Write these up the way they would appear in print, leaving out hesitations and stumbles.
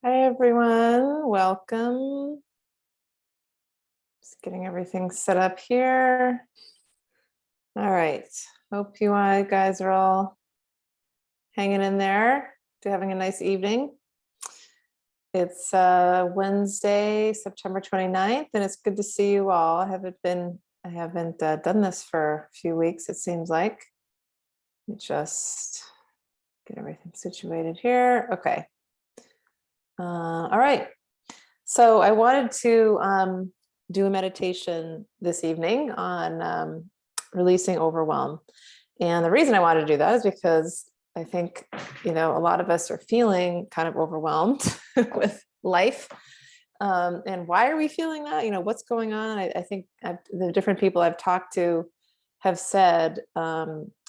Hi, everyone. Welcome. Just getting everything set up here. All right. Hope you guys are all hanging in there. Having a nice evening. It's Wednesday, September 29th, and it's good to see you all. I haven't done this for a few weeks, it seems like. Let me just get everything situated here. Okay. All right. So I wanted to do a meditation this evening on releasing overwhelm. And the reason I wanted to do that is because I think, a lot of us are feeling kind of overwhelmed with life. And why are we feeling that? What's going on? I think the different people I've talked to have said,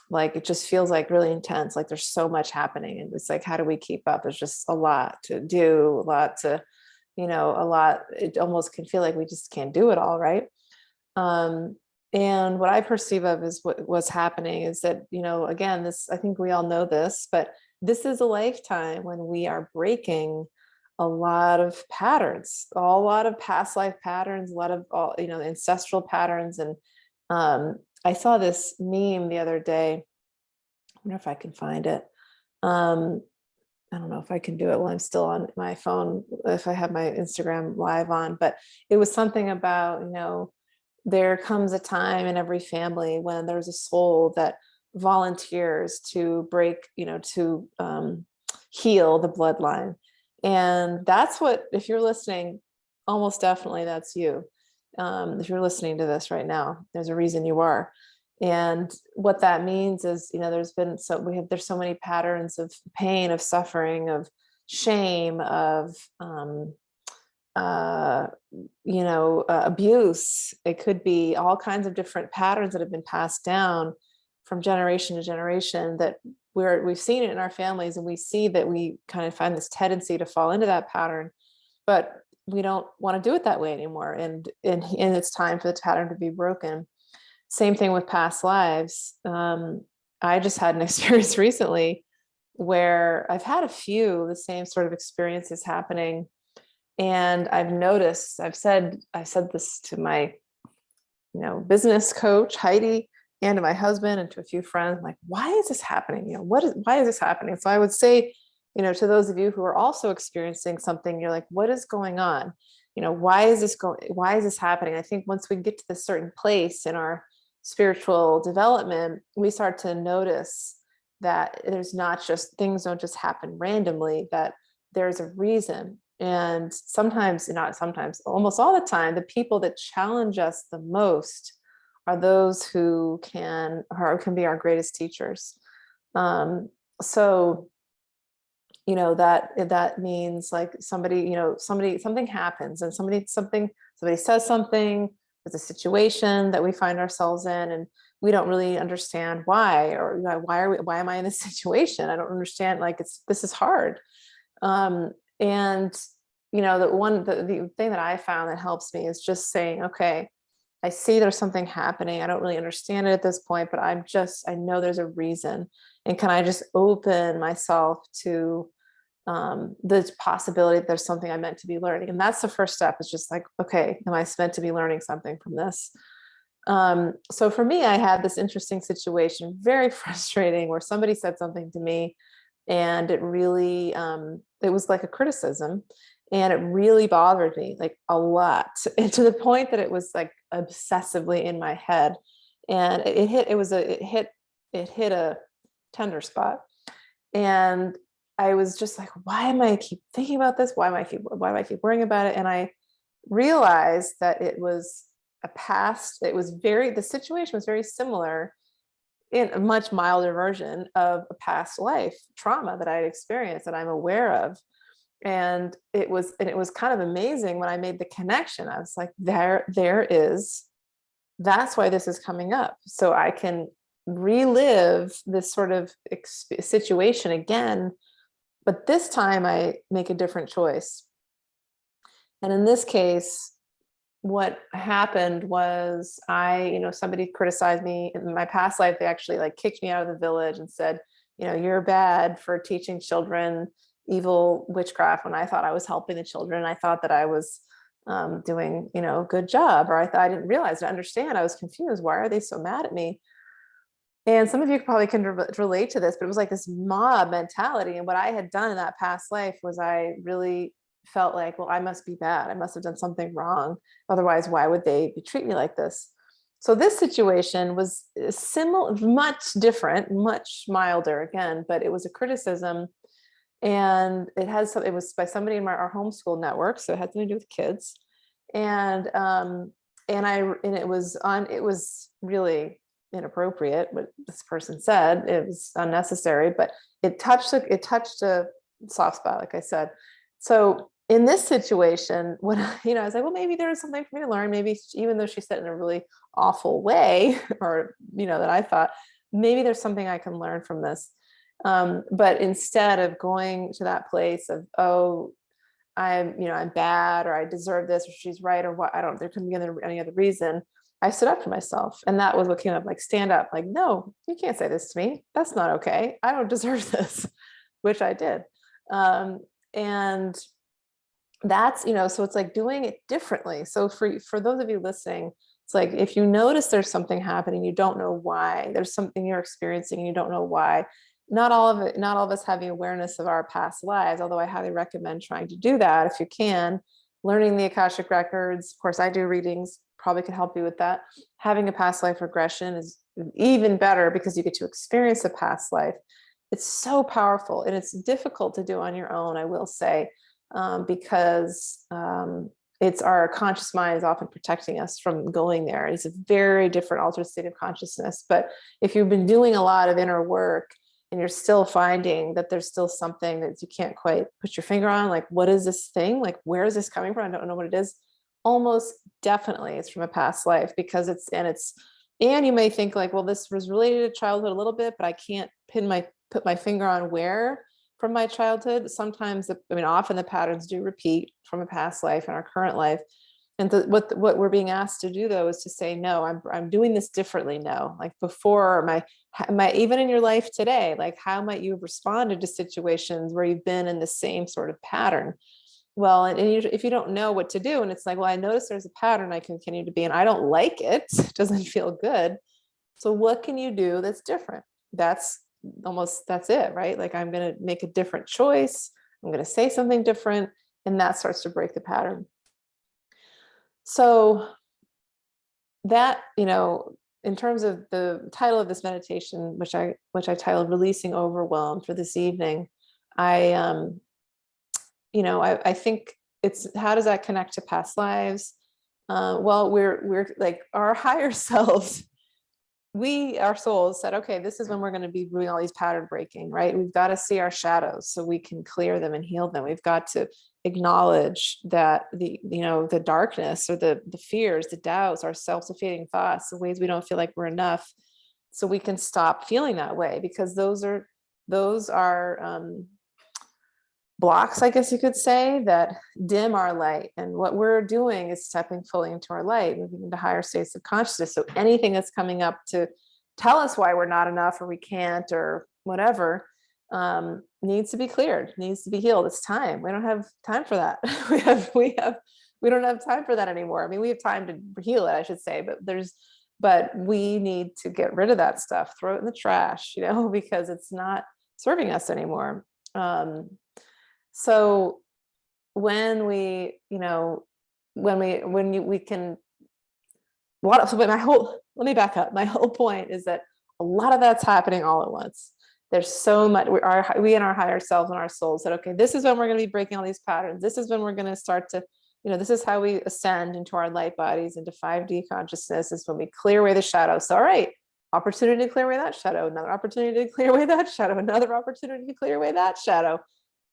like, it just feels like really intense. Like there's so much happening. And it's like, how do we keep up? There's just a lot to do, a lot to, it almost can feel like we just can't do it all, right? And what I perceive of is what's happening is that, again, I think we all know this, but this is a lifetime when we are breaking a lot of patterns, a lot of past life patterns, a lot of ancestral patterns. And I saw this meme the other day. I wonder if I can find it. I don't know if I can do it while I'm still on my phone, if I have my Instagram live on, but it was something about, there comes a time in every family when there's a soul that volunteers to break, to heal the bloodline. And that's what, if you're listening, almost definitely that's you. If you're listening to this right now, there's a reason you are. And what that means is, there's so many patterns of pain, of suffering, of shame, of, abuse. It could be all kinds of different patterns that have been passed down from generation to generation that we've seen it in our families, and we see that we kind of find this tendency to fall into that pattern, but we don't want to do it that way anymore. And it's time for the pattern to be broken. Same thing with past lives. I just had an experience recently where I've had a few of the same sort of experiences happening. And I've noticed, I've said this to my, business coach, Heidi, and to my husband and to a few friends, like, why is this happening? Why is this happening? So I would say, to those of you who are also experiencing something, you're like, what is going on? Why is this happening? I think once we get to this certain place in our spiritual development, we start to notice that there's not just, things don't just happen randomly, that there's a reason. And sometimes, not sometimes, almost all the time, the people that challenge us the most are those who can be our greatest teachers. So that means like something happens, and somebody says something, there's a situation that we find ourselves in, and we don't really understand why, or why am I in this situation? I don't understand, like, this is hard. And the thing that I found that helps me is just saying, okay, I see there's something happening. I don't really understand it at this point, but I know there's a reason. And can I just open myself to the possibility that there's something I'm meant to be learning? And that's the first step. It's just like, okay, am I meant to be learning something from this? So for me, I had this interesting situation, very frustrating, where somebody said something to me, and it really, it was like a criticism, and it really bothered me, like, a lot, and to the point that it was like obsessively in my head, and it hit a tender spot. And I was just like, why am I keep thinking about this? Why do I keep worrying about it? And I realized that it was the situation was very similar, in a much milder version of a past life trauma that I had experienced, that I'm aware of. And it was kind of amazing when I made the connection. I was like, that's why this is coming up. So I can relive this sort of situation again, but this time I make a different choice. And in this case, what happened was somebody criticized me in my past life. They actually, like, kicked me out of the village and said, you're bad for teaching children, evil witchcraft when I thought I was helping the children. I thought that I was doing, a good job, or I didn't realize, I understand. I was confused. Why are they so mad at me? And some of you probably can relate to this, but it was like this mob mentality. And what I had done in that past life was I really felt like, well, I must be bad. I must have done something wrong. Otherwise, why would they treat me like this? So this situation was similar, much different, much milder again, but it was a criticism, and it was by somebody in our homeschool network. So it had something to do with kids. And it was really inappropriate what this person said. It was unnecessary, but it touched a soft spot, like I said. So in this situation, when I was like, well, maybe there's something for me to learn. Maybe even though she said it in a really awful way, or that I thought, maybe there's something I can learn from this. But instead of going to that place of, oh, I'm bad, or I deserve this, or she's right, or what, there couldn't be any other reason, I stood up for myself. And that was what came up, like, stand up, like, no, you can't say this to me. That's not okay. I don't deserve this, which I did. And that's, so it's like doing it differently. So for those of you listening, it's like, if you notice there's something happening, you don't know why, there's something you're experiencing and you don't know why. Not all of us have the awareness of our past lives, although I highly recommend trying to do that if you can. Learning the Akashic Records, of course, I do readings, probably can help you with that. Having a past life regression is even better because you get to experience a past life. It's so powerful, and it's difficult to do on your own, I will say, because it's our conscious mind is often protecting us from going there. It's a very different altered state of consciousness. But if you've been doing a lot of inner work and you're still finding that there's still something that you can't quite put your finger on, like, what is this thing? Like, where is this coming from? I don't know what it is. Almost definitely it's from a past life, because and you may think like, well, this was related to childhood a little bit, but I can't put my finger on where from my childhood. Sometimes, often the patterns do repeat from a past life and our current life. And what we're being asked to do, though, is to say, no, I'm doing this differently now. Like before, even in your life today, like, how might you have responded to situations where you've been in the same sort of pattern? Well, if you don't know what to do, and it's like, well, I notice there's a pattern I continue to be in, I don't like it, it doesn't feel good. So what can you do that's different? That's it, right? Like, I'm going to make a different choice. I'm going to say something different, and that starts to break the pattern. So that, in terms of the title of this meditation, which I titled Releasing Overwhelm for this evening, I think it's, how does that connect to past lives? Well, we're like our higher selves. Our souls said, okay, this is when we're going to be doing all these pattern breaking, right? We've got to see our shadows so we can clear them and heal them. We've got to acknowledge that the darkness, or the fears, the doubts, our self-defeating thoughts, the ways we don't feel like we're enough, so we can stop feeling that way, because those are blocks, I guess you could say, that dim our light. And what we're doing is stepping fully into our light, moving into higher states of consciousness. So anything that's coming up to tell us why we're not enough, or we can't, or whatever, needs to be cleared, needs to be healed. It's time. We don't have time for that. We don't have time for that anymore. We have time to heal it, I should say, but we need to get rid of that stuff, throw it in the trash, because it's not serving us anymore. So when we can, let me back up. My whole point is that a lot of that's happening all at once. There's so much, we and our higher selves and our souls said, okay, this is when we're going to be breaking all these patterns. This is when we're going to start to, this is how we ascend into our light bodies, into 5D consciousness, is when we clear away the shadows. So, all right, opportunity to clear away that shadow, another opportunity to clear away that shadow, another opportunity to clear away that shadow.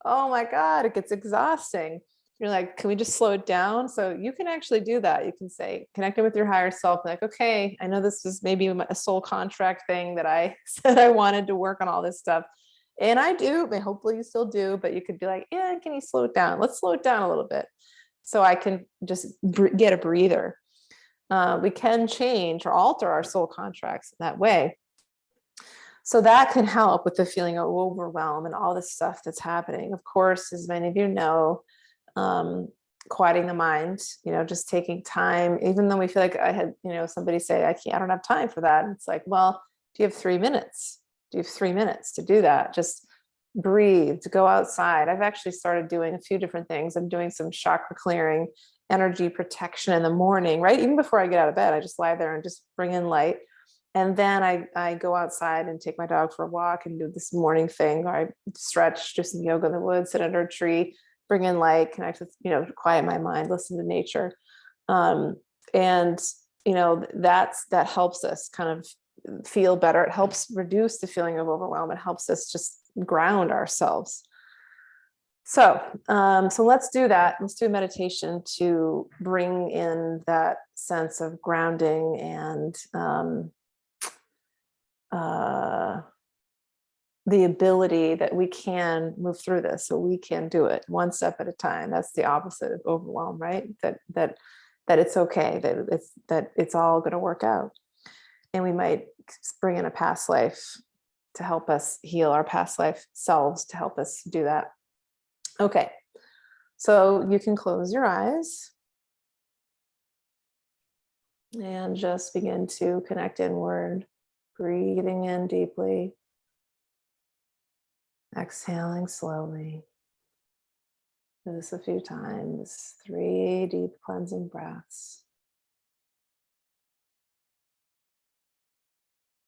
Oh my God, it gets exhausting. You're like, can we just slow it down? So you can actually do that. You can say, connecting with your higher self, like, okay, I know this is maybe a soul contract thing that I said I wanted to work on all this stuff. And I do, but hopefully you still do, but you could be like, yeah, can you slow it down? Let's slow it down a little bit, so I can just get a breather. We can change or alter our soul contracts that way. So that can help with the feeling of overwhelm and all the stuff that's happening. Of course, as many of you know, quieting the mind, just taking time, even though we feel like I had, somebody say, I don't have time for that. And it's like, well, do you have 3 minutes? Do you have 3 minutes to do that? Just breathe, to go outside. I've actually started doing a few different things. I'm doing some chakra clearing, energy protection in the morning, right? Even before I get out of bed, I just lie there and just bring in light. And then I go outside and take my dog for a walk and do this morning thing, or I stretch, do some yoga in the woods, sit under a tree, bring in light, connect with, quiet my mind, listen to nature. And that helps us kind of feel better. It helps reduce the feeling of overwhelm. It helps us just ground ourselves. So let's do that. Let's do a meditation to bring in that sense of grounding and the ability that we can move through this, so we can do it one step at a time. That's the opposite of overwhelm, right? That it's okay, that it's all going to work out. And we might bring in a past life to help us heal our past life selves, to help us do that. Okay, so you can close your eyes and just begin to connect inward, breathing in deeply, exhaling slowly. Do this a few times, 3 deep cleansing breaths.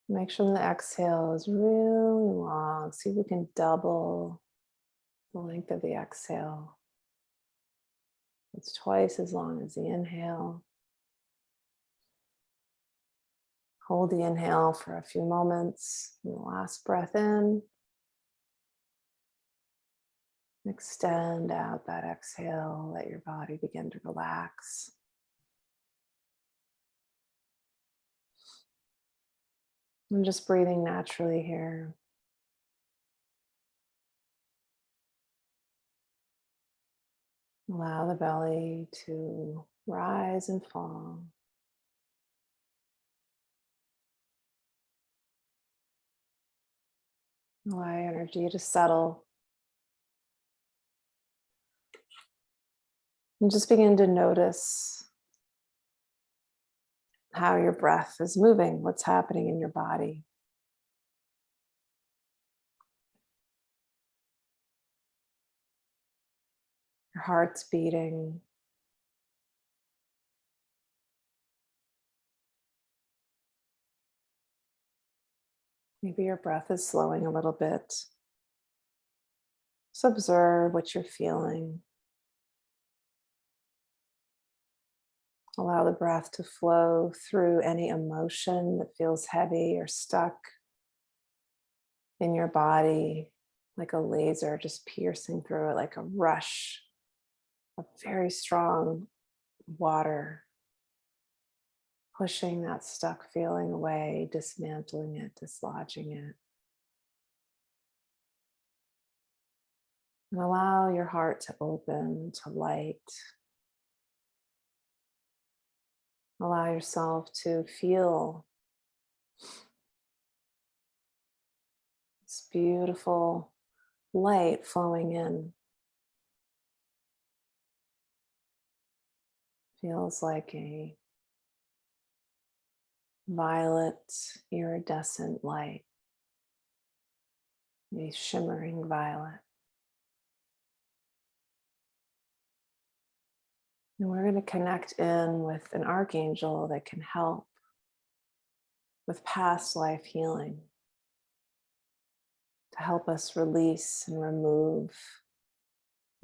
Make sure the exhale is really long. See if we can double the length of the exhale. It's twice as long as the inhale. Hold the inhale for a few moments. And the last breath in. Extend out that exhale. Let your body begin to relax. I'm just breathing naturally here. Allow the belly to rise and fall. Allow energy to settle. And just begin to notice how your breath is moving, what's happening in your body. Your heart's beating. Maybe your breath is slowing a little bit. Just observe what you're feeling. Allow the breath to flow through any emotion that feels heavy or stuck in your body, like a laser just piercing through it, like a rush of very strong water, pushing that stuck feeling away, dismantling it, dislodging it. And allow your heart to open to light. Allow yourself to feel this beautiful light flowing in. Feels like a violet iridescent light, a shimmering violet. And we're going to connect in with an archangel that can help with past life healing, to help us release and remove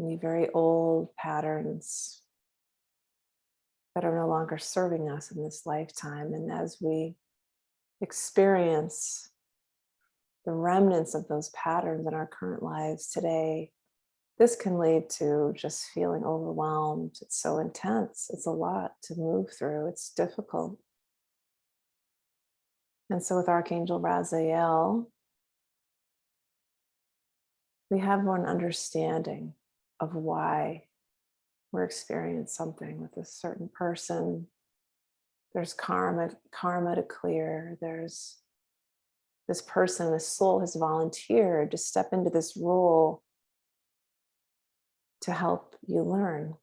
any very old patterns that are no longer serving us in this lifetime. And as we experience the remnants of those patterns in our current lives today, this can lead to just feeling overwhelmed. It's so intense. It's a lot to move through. It's difficult. And so with Archangel Raziel, we have one understanding of why we're experiencing something with a certain person. There's karma to clear. There's this person, this soul has volunteered to step into this role to help you learn,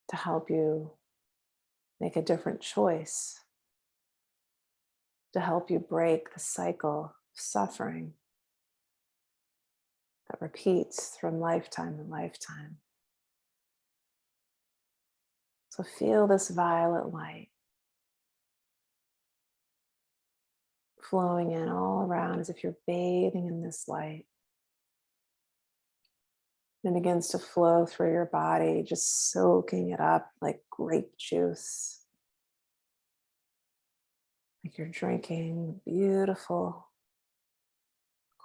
to help you make a different choice, to help you break the cycle of suffering that repeats from lifetime to lifetime. So feel this violet light flowing in all around as if you're bathing in this light. And it begins to flow through your body, just soaking it up like grape juice. Like you're drinking a beautiful,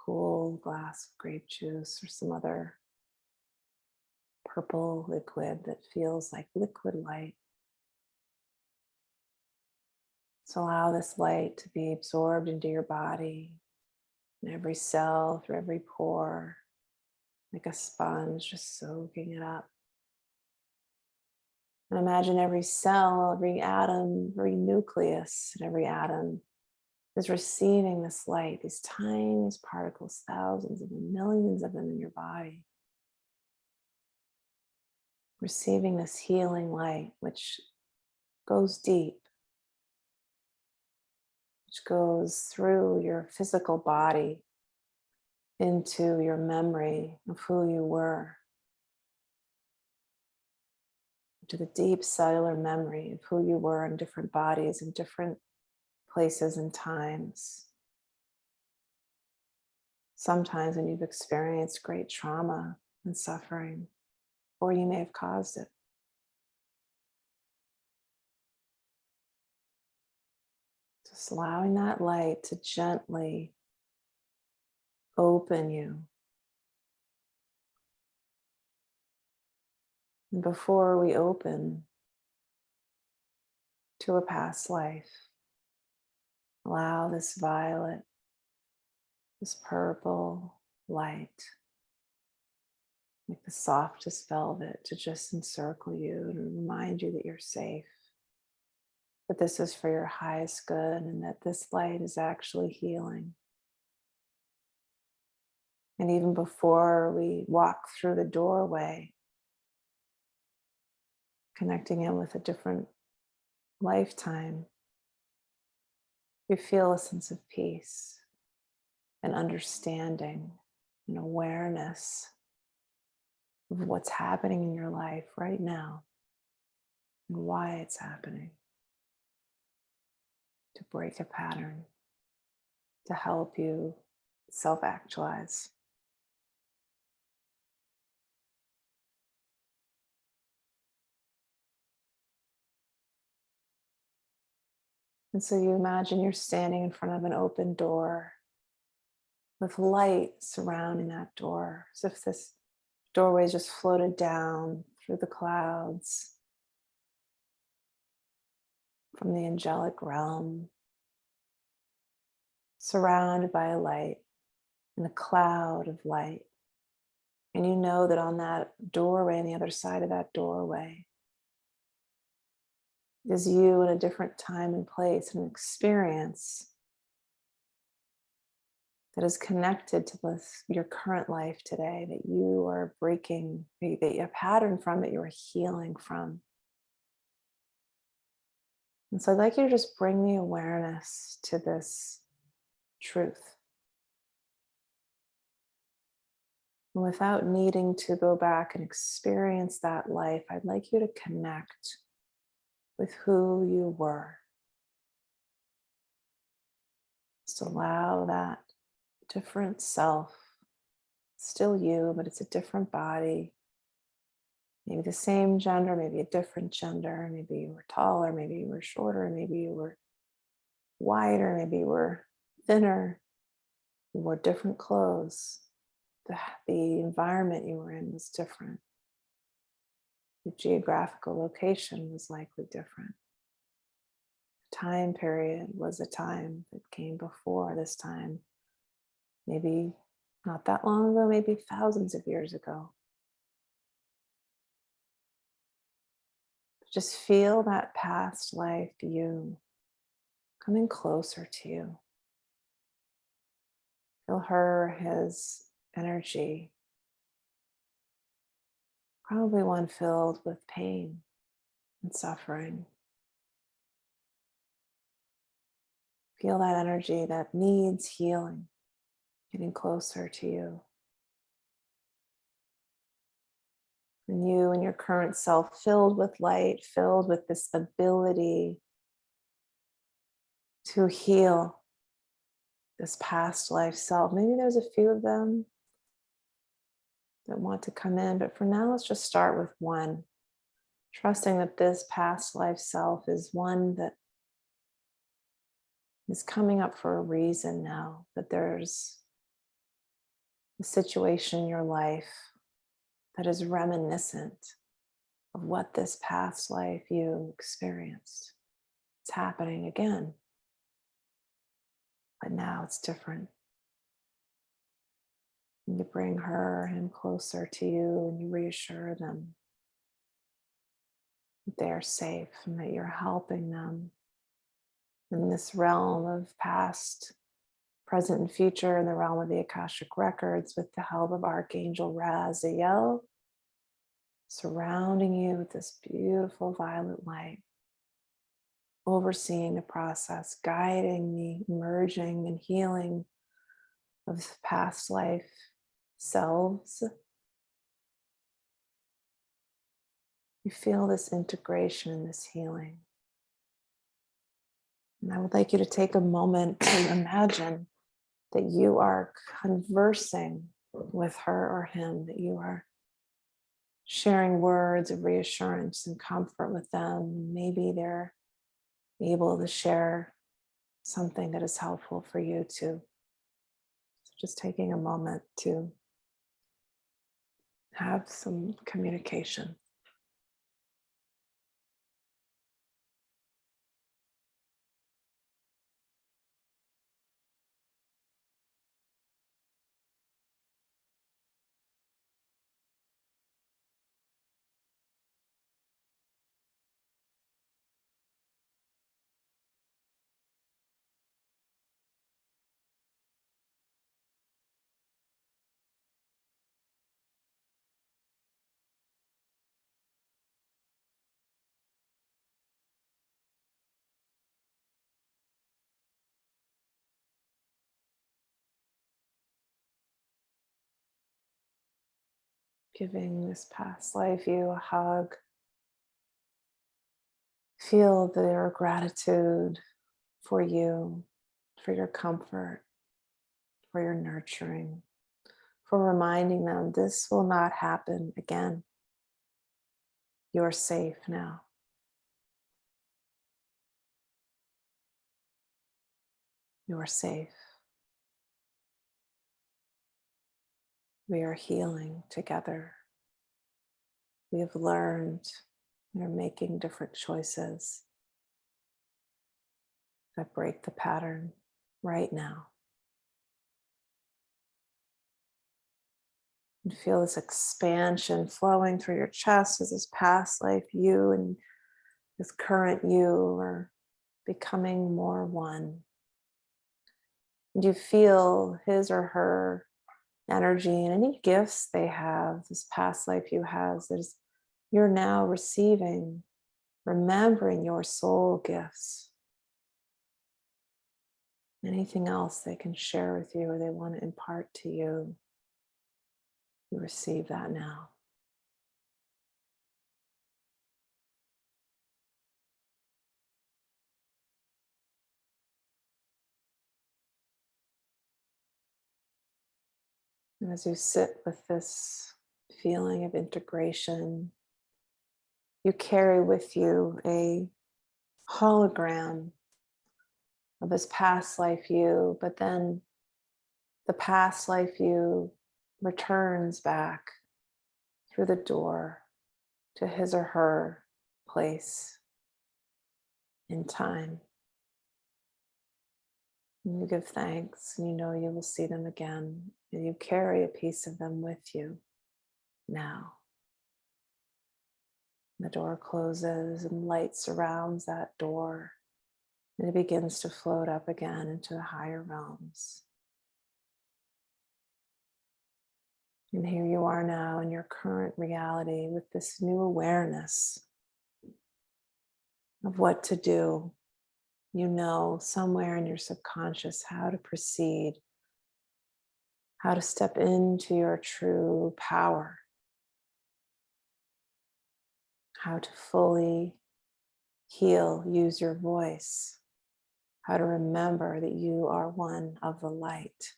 cool glass of grape juice or some other purple liquid that feels like liquid light. So allow this light to be absorbed into your body, in every cell, through every pore, like a sponge, just soaking it up. And imagine every cell, every atom, every nucleus, and every atom is receiving this light, these tiniest particles, thousands of them, millions of them in your body. Receiving this healing light, which goes deep, which goes through your physical body into your memory of who you were, to the deep cellular memory of who you were in different bodies in different places and times. Sometimes when you've experienced great trauma and suffering, or you may have caused it. Just allowing that light to gently open you. And before we open to a past life, allow this violet, this purple light, like the softest velvet, to just encircle you and remind you that you're safe, that this is for your highest good, and that this light is actually healing. And even before we walk through the doorway, connecting in with a different lifetime, you feel a sense of peace and understanding and awareness of what's happening in your life right now and why it's happening, to break a pattern, to help you self-actualize. And so you imagine you're standing in front of an open door with light surrounding that door, as if this doorway is just floated down through the clouds from the angelic realm, surrounded by a light and a cloud of light. And you know that on that doorway, on the other side of that doorway, is you in a different time and place, an experience that is connected to your current life today, that you are breaking, that you have a pattern from, that you are healing from. And so I'd like you to just bring the awareness to this truth. And without needing to go back and experience that life, I'd like you to connect with who you were. Just allow that different self, still you, but it's a different body. Maybe the same gender, maybe a different gender. Maybe you were taller, maybe you were shorter, maybe you were wider, maybe you were thinner. You wore different clothes. The environment you were in was different. The geographical location was likely different. The time period was a time that came before this time. Maybe not that long ago, maybe thousands of years ago. Just feel that past life you coming closer to you. Feel her, his energy, probably one filled with pain and suffering. Feel that energy that needs healing, getting closer to you. And you and your current self filled with light, filled with this ability to heal this past life self. Maybe there's a few of them that want to come in, but for now, let's just start with one. Trusting that this past life self is one that is coming up for a reason now, that there's a situation in your life that is reminiscent of what this past life you experienced. It's happening again, but now it's different. And you bring her, him closer to you, and you reassure them that they are safe and that you're helping them in this realm of past, present, and future, in the realm of the Akashic Records, with the help of Archangel Raziel, surrounding you with this beautiful violet light, overseeing the process, guiding the merging and healing of past life selves. You feel this integration and this healing. And I would like you to take a moment to imagine that you are conversing with her or him, that you are sharing words of reassurance and comfort with them. Maybe they're able to share something that is helpful for you too. So just taking a moment to have some communication. Giving this past life you a hug. Feel their gratitude for you, for your comfort, for your nurturing, for reminding them this will not happen again. You're safe now. You are safe. We are healing together. We have learned. We are making different choices that break the pattern right now. And feel this expansion flowing through your chest as this past life you and this current you are becoming more one. And you feel his or her energy and any gifts they have, this past life you has, there's you're now receiving, remembering your soul gifts. Anything else they can share with you or they want to impart to you, you receive that now. And as you sit with this feeling of integration, you carry with you a hologram of this past life you, but then the past life you returns back through the door to his or her place in time. And you give thanks and you know you will see them again, and you carry a piece of them with you now. The door closes and light surrounds that door, and it begins to float up again into the higher realms. And here you are now in your current reality with this new awareness of what to do. You know somewhere in your subconscious how to proceed, how to step into your true power, how to fully heal, use your voice, how to remember that you are one of the light.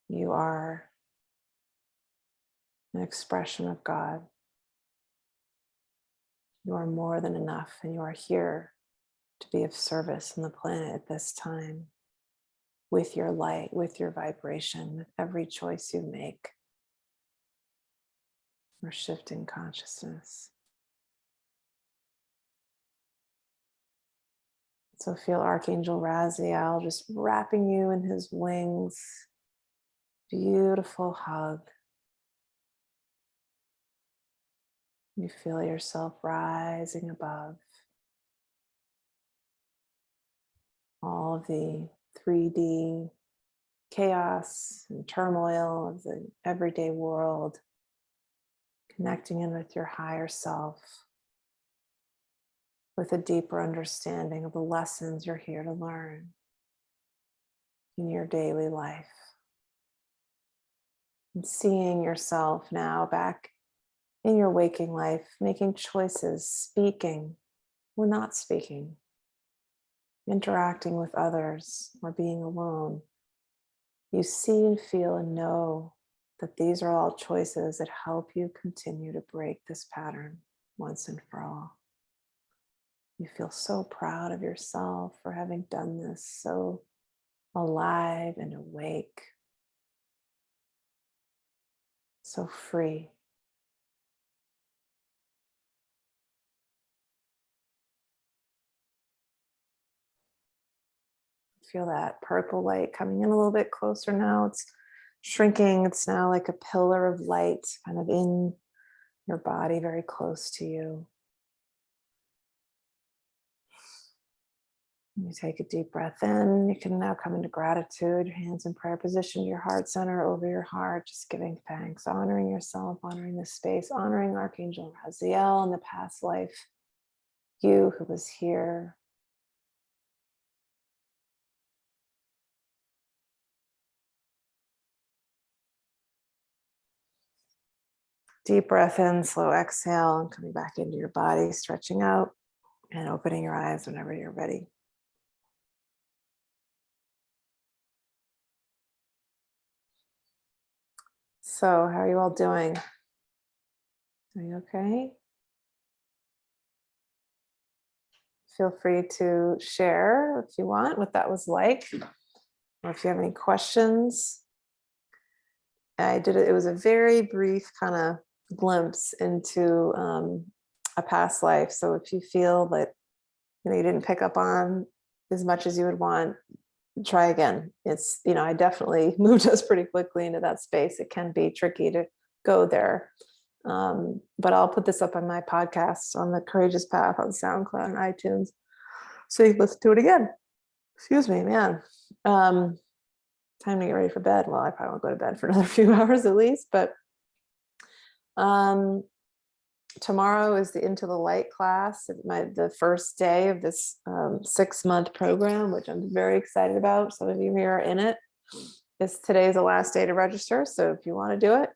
You are an expression of God. You are more than enough, and you are here to be of service on the planet at this time with your light, with your vibration, with every choice you make. We're shifting consciousness. So feel Archangel Raziel just wrapping you in his wings. Beautiful hug. You feel yourself rising above all of the 3D chaos and turmoil of the everyday world, connecting in with your higher self, with a deeper understanding of the lessons you're here to learn in your daily life. And seeing yourself now back in your waking life, making choices, speaking or not speaking, interacting with others or being alone. You see and feel and know that these are all choices that help you continue to break this pattern once and for all. You feel so proud of yourself for having done this, so alive and awake, so free. Feel that purple light coming in a little bit closer now. It's shrinking. It's now like a pillar of light kind of in your body, very close to you. You take a deep breath in. You can now come into gratitude, your hands in prayer position, your heart center over your heart, just giving thanks, honoring yourself, honoring this space, honoring Archangel Raziel in the past life, you who was here. Deep breath in, slow exhale, and coming back into your body, stretching out and opening your eyes whenever you're ready. So, how are you all doing? Are you okay? Feel free to share if you want what that was like, or if you have any questions. It was a very brief kind of glimpse into a past life. So if you feel that you didn't pick up on as much as you would want, try again. It's, I definitely moved us pretty quickly into that space. It can be tricky to go there. But I'll put this up on my podcast on the Courageous Path on SoundCloud and iTunes, so you can listen to it again. Excuse me, man. Time to get ready for bed. Well, I probably won't go to bed for another few hours at least, but tomorrow is the Into the Light class, the first day of this 6-month program, which I'm very excited about. Some of you here are in it. Today's the last day to register, so if you want to do it,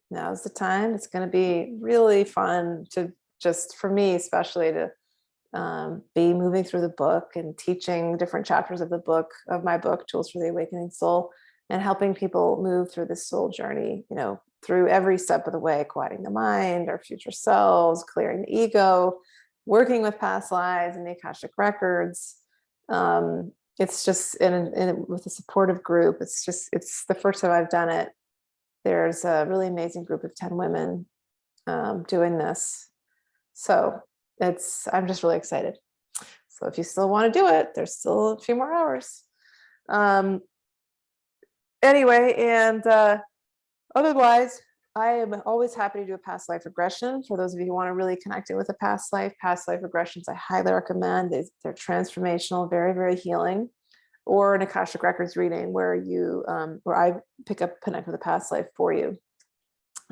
now's the time. It's going to be really fun to, just for me especially, to be moving through the book and teaching different chapters of my book, Tools for the Awakening Soul, and helping people move through this soul journey, through every step of the way, quieting the mind, our future selves, clearing the ego, working with past lives and the Akashic Records. It's just with a supportive group. It's the first time I've done it. There's a really amazing group of 10 women doing this. So I'm just really excited. So if you still want to do it, there's still a few more hours. Anyway, and otherwise, I am always happy to do a past life regression. For those of you who want to really connect it with a past life regressions, I highly recommend. They're transformational, very, very healing. or an Akashic Records reading where you, where I connect with a past life for you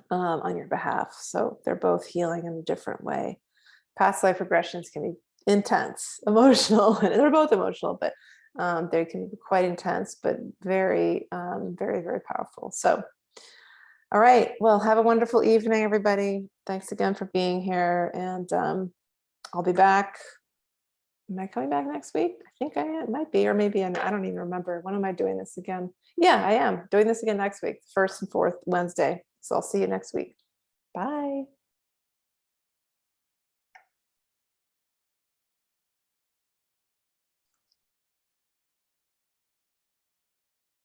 on your behalf. So they're both healing in a different way. Past life regressions can be intense, emotional, and they're both emotional, but they can be quite intense, but very, very, very powerful. So, all right. Well, have a wonderful evening, everybody. Thanks again for being here. And I'll be back. Am I coming back next week? I think I am. Might be, or maybe I don't even remember. When am I doing this again? Yeah, I am doing this again next week, first and fourth Wednesday. So I'll see you next week. Bye.